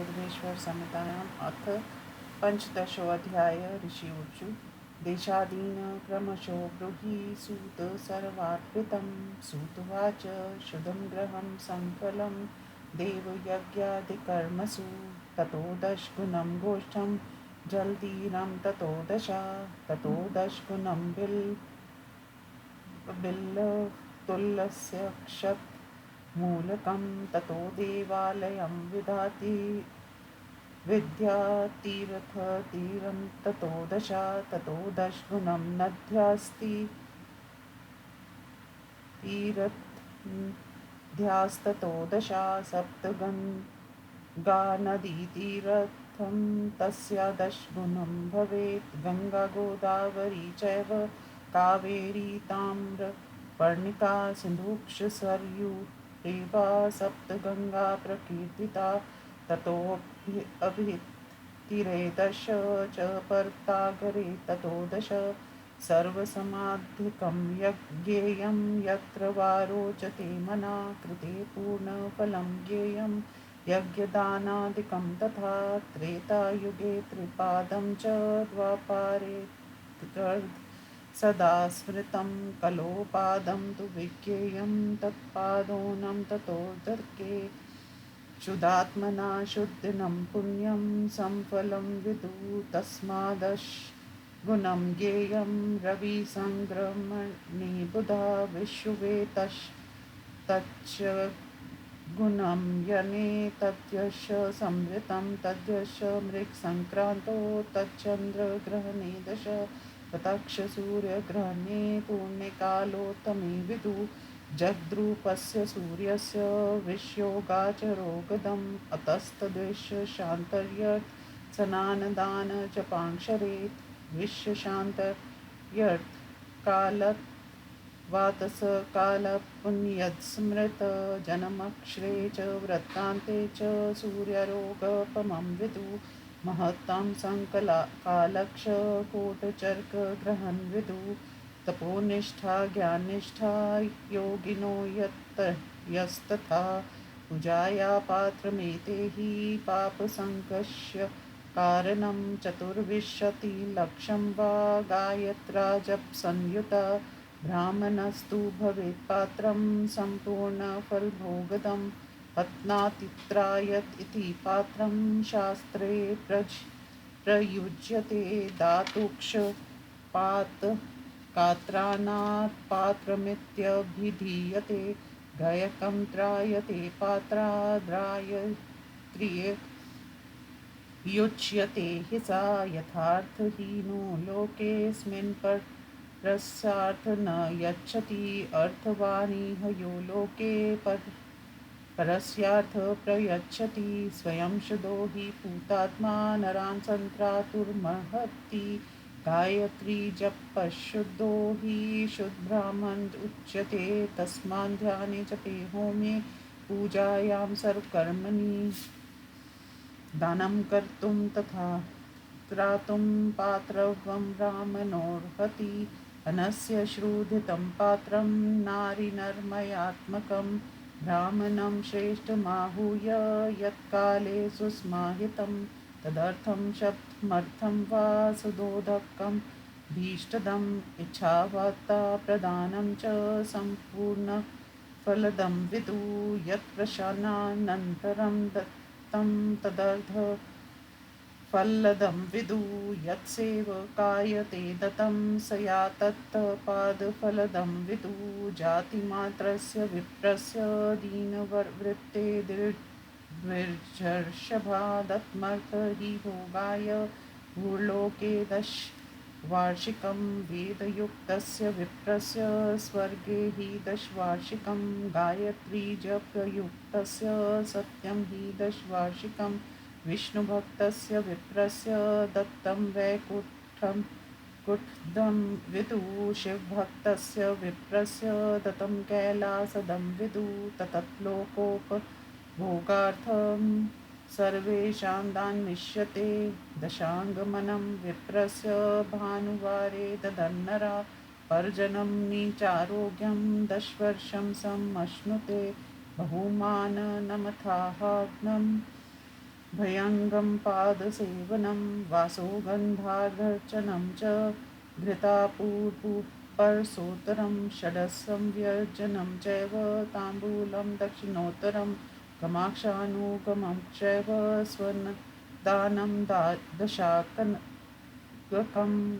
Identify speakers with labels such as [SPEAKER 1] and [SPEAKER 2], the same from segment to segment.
[SPEAKER 1] श्रीमद्भगवद्गीतासूपनिषत्सु संहितायाम् अथ पञ्चदशोऽध्याय ऋषिऊचु देशादीन क्रमशो ब्रूहि सूत सर्वार्पितं सूतुवाच शुद्धं ग्रहं संकलं देवयज्ञादिकर्मसु ततो दशगुणं गोष्ठं जलधीरं ततो दशगुणं बिल्लतुल्यस्य क्षतमूलकं ततो देवालयं विद्यातीर्थतीरं ततो दशगुणं नद्यास्ति तीरध्यास्ततो दश सप्तगङ्गानदीतीर्थं तस्य दशगुणं भवेत् गङ्गा गोदावरी चैव कावेरी ताम्रपर्णिका सिन्धुक्ष सरयूरेवा सप्तगङ्गा प्रकीर्तिता ततोऽभितीरे दश च पर्वतागरे ततो दश सर्वसमाधिकं यज्ञेयं यत्र वा रोचते मना कृते पूर्णफलं ज्ञेयं यज्ञदानादिकं तथा त्रेतायुगे त्रिपादं च द्वापारे सदा स्मृतं कलोपादं तु विज्ञेयं तत्पादोनं ततोदर्के शुद्धात्मना शुद्धिनं पुण्यं संफलं विदु तस्मादश गुणं ज्ञेयं रविसङ्क्रमणे बुधा विश्ववे तच्च गुणं यने तद्यश संवृतं तद्यश मृगसङ्क्रान्तो तच्चन्द्रग्रहणे दश ततक्ष सूर्यग्रहणे पूर्णकालोत्तमे विदु जगद्रूपस्य सूर्यस्य विश्योगाचरोगदम् अतस्तद्विश्व शान्तर्यत् स्नानदान च पाङ्क्षरेत् विश्वशान्तर्यत् कालत् वातस कालपुण्यस्मृत जनमक्षरे च वृत्तान्ते च सूर्यरोगपमं विदु महत्तं कालक्ष कोटचर्कग्रहन् विदु तपोनिष्ठा ज्ञाननिष्ठा योगिनो यस्तथा पूजाया पात्रमेते हि पापसङ्कस्य कारणं चतुर्विंशतिलक्षं वा गायत्रा जपसंयुता ब्राह्मणस्तु भवेत् पात्रं सम्पूर्णफलभोगदं पत्नातित्रायत् इति पात्रं शास्त्रे प्रयुज्यते धातुक्षपातकात्राणात् पात्रमित्यभिधीयते गायकं त्रायते पात्राद्रायत्र्ययुच्यते हि सा यथार्थहीनो लोकेऽस्मिन् परस्यार्थ न यच्छति अर्थवानिह यो लोके परस्यार्थ प्रयच्छति स्वयं शुद्धो हि पूतात्मा नरान् सन्त्रातुर्महति गायत्री जपशुद्धो हि शुद्धब्राह्मण उच्यते तस्मान् ध्याने जपे होमे पूजायां सर्वकर्मणि दानं कर्तुं तथा त्रातुं पात्रवं ब्राह्मणोऽर्हति अनस्य श्रूधितं पात्रं नारीनर्मयात्मकं ब्राह्मणं श्रेष्ठमाहूय यत्काले सुस्माहितं तदर्थं शब्दमर्थं वा सुदोदकं भीष्टदम् इच्छावार्ता प्रदानं च सम्पूर्णफलदं विदु यत्प्रशानानन्तरं दत्तं तदर्थ फल्लदं विदु यत्सेवकाय ते दत्तं स या तत्पादफलदं विदु जातिमात्रस्य विप्रस्य दीनवृत्ते द्विर्षभा हि भोगाय भूलोके दशवार्षिकं वेदयुक्तस्य विप्रस्य स्वर्गे हि दशवार्षिकं गायत्री जपयुक्तस्य सत्यं हि दशवार्षिकं विष्णुभक्तस्य विप्रस्य दत्तं कुट्दं विदु शिवभक्तस्य विप्रस्य दत्तं कैलासदं विदु ततत्लोकोपभोगार्थं सर्वेषां दानमिष्यते दशाङ्गमनं विप्रस्य भानुवारे ददन्नरा पर्जनं नीचारोग्यं दशवर्षं समश्नुते बहुमाननमथाह्नं भयङ्गं पादसेवनं वासो गन्धार्घर्चनं च घृतापूर्पूपर्सोत्तरं षडस्सं व्यर्जनं चैव ताम्बूलं दक्षिणोत्तरं गमाक्षानुगमं चैव स्वर्णदानं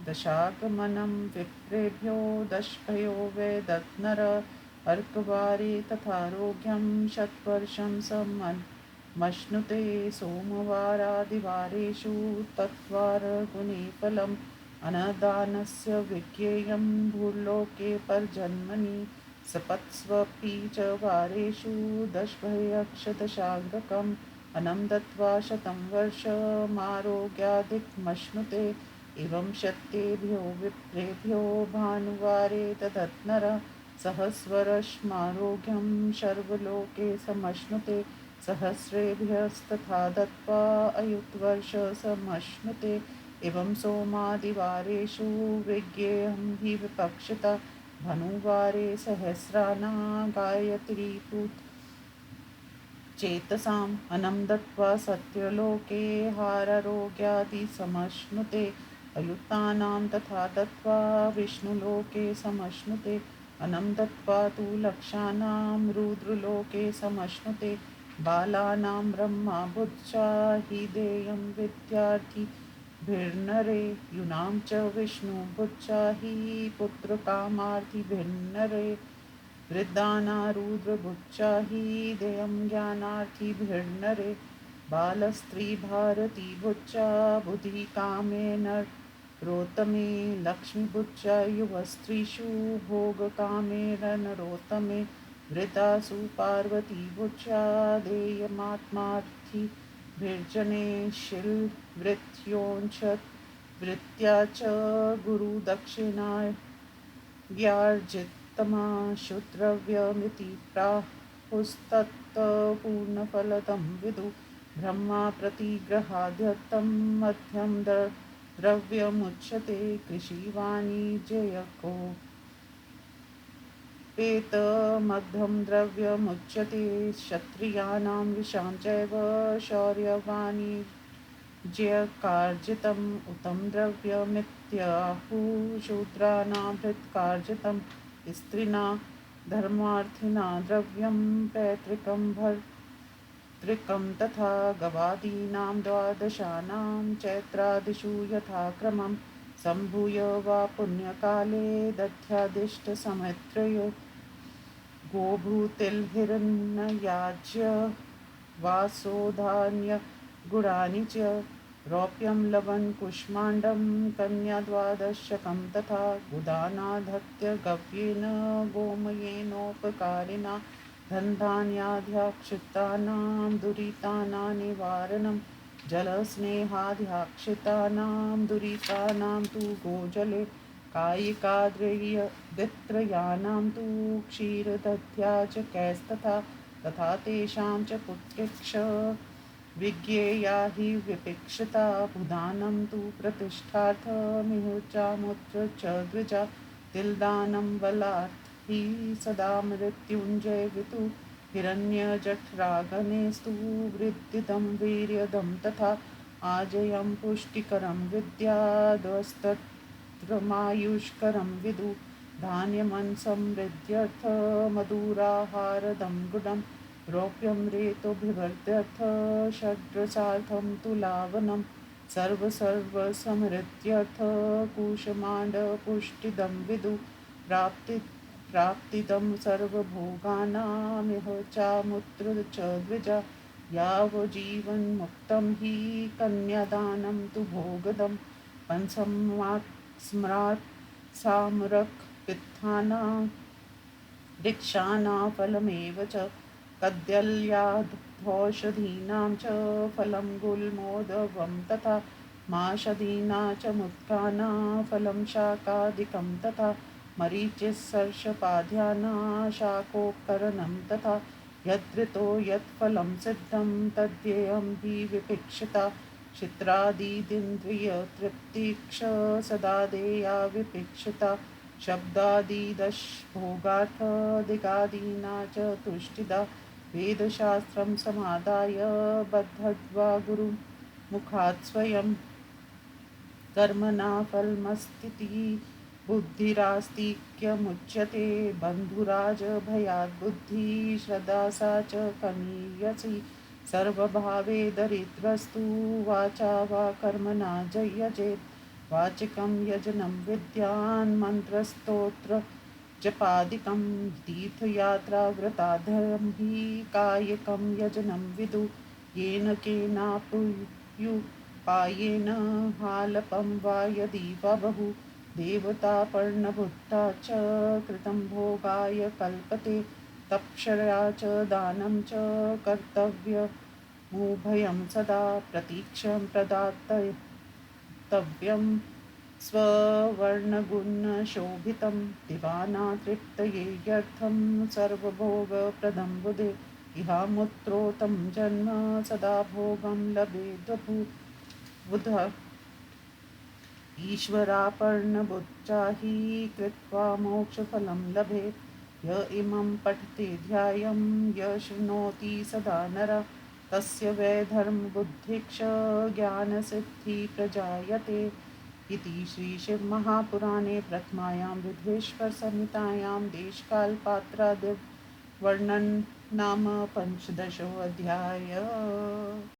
[SPEAKER 1] दशागमनं विप्रेभ्यो दशभयो वै दत्नर अर्कवारे तथारोग्यं शतवर्षं मश्नुते सोमवारादिवारेषु तत्त्वारगुणे फलम् अनदानस्य विज्ञेयं भूर्लोके पर्जन्मनि सपत्स्वपि च वारेषु दशभयक्षदशाङ्गकम् अनं दत्त्वा शतं वर्षमारोग्यादिकमश्नुते एवं शक्तेभ्यो विप्रेभ्यो भानुवारे ददत्नर सहस्रवर्षमारोग्यं सर्वलोके समश्नुते सहस्रेभ्यस्तथा दत्त्वा अयुतवर्षसमश्नुते एवं सोमादिवारेषु विज्ञेयं हि विपक्षिता भानुवारे सहस्राणा गायत्रीपुत्र चेतसाम् अनं दत्त्वा सत्यलोके हारारोग्यादिसमश्नुते अयुतानां तथा दत्त्वा विष्णुलोके समश्नुते अनं दत्त्वा तु लक्षाणां रुद्रलोके समश्नुते बालानां ब्रह्मा बुद्ध्या हि देयं विद्यार्थिभिर्नरे यूनां च विष्णुबुद्ध्या हि पुत्रकामार्थिभिर्नरे वृद्धानारुद्रबुच्चा हि देयं ज्ञानार्थिभिर्नरे बालस्त्रीभारती बुच्चा बुधिकामेन रोत्तमे लक्ष्मीबुच्चा युवस्त्रीषु भोगकामेन नरोत्तमे वृद्धासु पार्वती बुच्चा देयमात्मार्थिभिर्जने शिलवृत्योञ्चत् वृत्त्या च गुरुदक्षिणा व्यार्जितमा शुद्रव्यमिति प्राहुस्तत्पूर्णफलदं विदु ब्रह्मा प्रतिग्रहाद्यर्थं मध्यं द्रव्यमुच्यते कृषिवाणिज्यको पेतमद्धं द्रव्यमुच्यते क्षत्रियाणां विशां चैव शौर्यवाणिज्यकार्जितम् उतं द्रव्यमित्याहुः शूद्राणां हृत्कार्जितं स्त्रीणां धर्मार्थिना द्रव्यं पैतृकं भर्तृकं तथा गवादीनां द्वादशानां चैत्रादिषु यथाक्रमं सम्भूय वा पुण्यकाले दध्यादिष्टसमित्रयो गोभूतिर्हिरण्ययाज्य वासोधान्यगुणानि च रौप्यं लवणकुष्माण्डं कन्याद्वादशकं तथा गुदानाधत्य गव्येन गोमयेनोपकारिणा धनधान्याद्याक्षितानां दुरितानां निवारणं जलस्नेहाद्याक्षितानां दुरितानां तु गोजले कायिकाद्रय्यदित्रयाणां तु क्षीरदध्या च कैस्तथा तथा तेषां च पुत्रिक्ष विज्ञेया हि विपिक्षिता बुधानं तु प्रतिष्ठार्थमिहुचामुत्र च द्विजा तिलदानं बलार्थी सदा मृत्युञ्जय वितु हिरण्यजठरागनेस्तु वृद्धिदं वीर्यदं तथा आजयं पुष्टिकरं विद्याद्वस्तत्रमायुष्करं विदु धान्यमन्समृद्ध्यर्थमधुराहारदं गुडं रौप्यं रेतोभिवर्ध्यर्थ षड्रसार्थं तुलावनं सर्वसमृद्ध्यर्थ कुशमाण्डपुष्टिदं विदु प्राप्तिदं सर्वभोगानामिह चामुत्र च द्विजा यावजीवन्मुक्तं हि कन्यादानं तु भोगदं पंसमात् साम्रक् पित्थानां दीक्षानां फलमेव च कद्यल्याधौषधीनां च फलं गुल्मोदकं तथा माषधीनां च मुत्कानां फलं शाकादिकं तथा मरीचिस्सर्षपाद्यानां शाकोपकरणं तथा यदृतो यत्फलं सिद्धं तद्येयं हि विपिक्षिता चित्रादिन्द्रियतृप्तिक्ष सदा देया विपिक्षिता शब्दादिदश भोगार्थदिगादीना च तुष्टिदा वेदशास्त्रं समादाय बद्धत्वा गुरुमुखात् स्वयं कर्मणा फलमस्तीति बुद्धिरास्तिक्यमुच्यते। बन्धुराज भयात् बुद्धि श्रद्धा सा च कनीयसी। सर्वभावे दरिद्रस्तु वाचा वा कर्मणा जयजेत्। वाचिकं यजनं विद्यान् मन्त्रस्तोत्र जपादिकं तीर्थयात्रा व्रताधरं हि कायकं यजनं विदु। येन केनाप्युपायेन हालपं वा यदि वा बहु देवतापर्णभुक्ता च कृतं भोगाय कल्पते। तपश्चर्या च दानं च कर्तव्यमुभयं सदा प्रतीक्षं प्रदातव्यं स्ववर्णगुणशोभितं। दिवाना तृप्तये यर्थं सर्वभोगप्रदं बुधे। इहामुत्रोतं जन्म सदा भोगं लभेद्बुधः। ईश्वरापर्णबुद्धा हि कृत्वा मोक्षफलं लभेत्। य इमं पठति ध्यानं य शृणोति सदा नरः तस्य वै धर्मबुद्धिक्ष ज्ञानसिद्धिः प्रजायते। इति श्रीशिवमहापुराणे प्रथमायां बुद्धेश्वरसंहितायां देशकालपात्रादिवर्णनं नाम 15 अध्यायः।